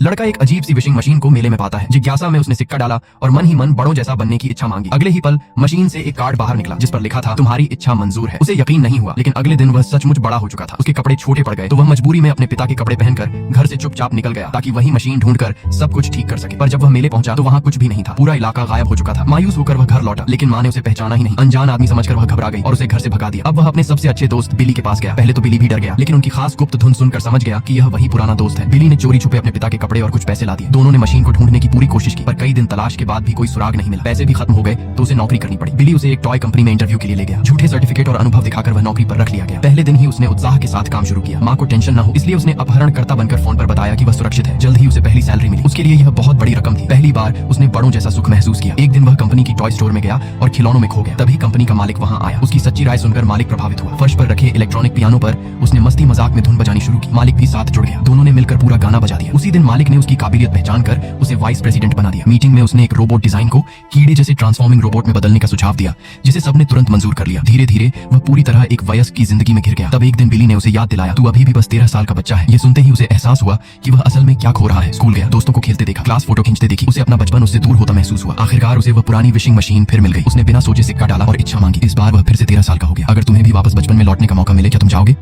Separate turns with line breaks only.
लड़का एक अजीब सी विशिंग मशीन को मेले में पाता है। जिज्ञासा में उसने सिक्का डाला और मन ही मन बड़ों जैसा बनने की इच्छा मांगी। अगले ही पल मशीन से एक कार्ड बाहर निकला जिस पर लिखा था, तुम्हारी इच्छा मंजूर है। उसे यकीन नहीं हुआ, लेकिन अगले दिन वह सचमुच बड़ा हो चुका था। उसके कपड़े छोटे पड़ गए तो वह मजबूरी में अपने पिता के कपड़े पहनकर घर से चुपचाप निकल गया ताकि वही मशीन ढूंढकर सब कुछ ठीक कर सके। पर जब वह मेले पहुंचा तो वहाँ कुछ भी नहीं था। पूरा इलाका गायब हो चुका था। मायूस होकर वह घर लौटा, लेकिन माँ ने उसे पहचाना ही नहीं। अनजान आदमी समझकर वह घबरा गई और उसे घर से भगा दिया। अब वह अपने सबसे अच्छे दोस्त बिली के पास गया। पहले तो बिली भी डर गया, लेकिन उनकी खास गुप्त धुन सुनकर समझ गया कि यह वही पुराना दोस्त है। बिली ने चोरी छुपे अपने पिता के कपड़े और कुछ पैसे ला दिए। दोनों ने मशीन को ढूंढने की पूरी कोशिश की, पर कई दिन तलाश के बाद भी कोई सुराग नहीं मिला। पैसे भी खत्म हो गए तो उसे नौकरी करनी पड़ी। बिली उसे एक टॉय कंपनी में इंटरव्यू के लिए ले गया। झूठे सर्टिफिकेट और अनुभव दिखाकर वह नौकरी पर रख लिया गया। पहले दिन ही उसने उत्साह के साथ काम शुरू किया। माँ को टेंशन न हो इसलिए उसने अपहरणकर्ता बनकर फोन पर बताया कि वह सुरक्षित है। जल्द ही उसे पहली सैलरी मिली। उसके लिए यह बहुत बड़ी रकम थी। पहली बार उसने बड़ों जैसा सुख महसूस किया। एक दिन वह कंपनी की टॉय स्टोर में गया और खिलौनों में खो गया। तभी कंपनी का मालिक वहाँ आया। उसकी सच्ची राय सुनकर मालिक प्रभावित हुआ। फर्श पर रखे इलेक्ट्रॉनिक पियानो पर उसने मस्ती मजाक में धुन बजानी शुरू की। मालिक भी साथ जुड़ गया। दोनों ने मिलकर पूरा गाना बजा दिया। उसी दिन मालिक ने उसकी काबिलियत पहचान कर उसे वाइस प्रेसिडेंट बना दिया। मीटिंग में उसने एक रोबोट डिजाइन को कीड़े जैसे ट्रांसफॉर्मिंग रोबोट में बदलने का सुझाव दिया, जिसे सबने तुरंत मंजूर कर लिया। धीरे धीरे वह पूरी तरह एक वयस्क की जिंदगी में घिर गया। तब एक दिन बिली ने उसे याद दिलाया, तू अभी भी बस 13 साल का बच्चा है। ये सुनते ही उसे एहसास हुआ कि वह असल में क्या खो रहा है। स्कूल गया, दोस्तों को खेलते देखा, क्लास फोटो खींचते देखी। उसे अपना बचपन उससे दूर होता महसूस हुआ। आखिरकार उसे वह पुरानी विशिंग मशीन फिर मिल गई। उसने बिना सोचे सिक्का डाला और इच्छा मांगी। इस बार वह फिर से 13 साल का हो गया। अगर तुम्हें भी वापस बचपन में लौटने का मौका मिले क्या तुम जाओगे?